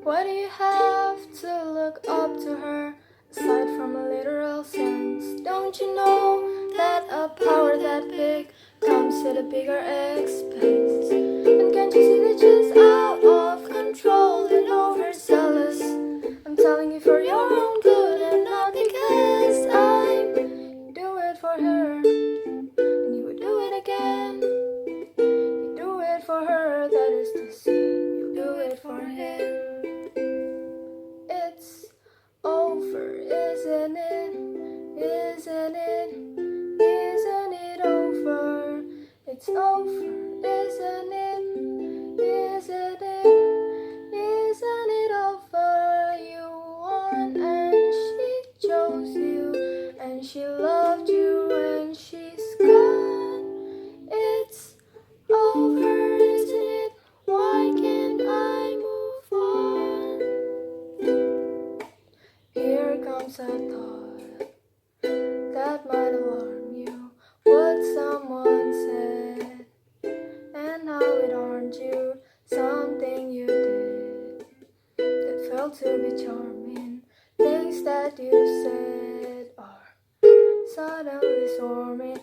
Why do you have to look up to her, aside from a literal sense? Don't you know that a power that big comes at a bigger expense? And can't you see that she's out of control and overzealous? I'm telling you for your own good and not because I do it for her. And you would do it again. You do it for her, that is to say, you do it for him. It's over, isn't it? Isn't it? Isn't it over? It's over, isn't it? Isn't it? Isn't it over? You won and she chose you and she loved you and she's gone. It's over, isn't it? Why can't I move on? Here comes a thought that might alarm you, what someone said, and how it harmed you. Something you did that felt to be charming. Things that you said are suddenly swarming.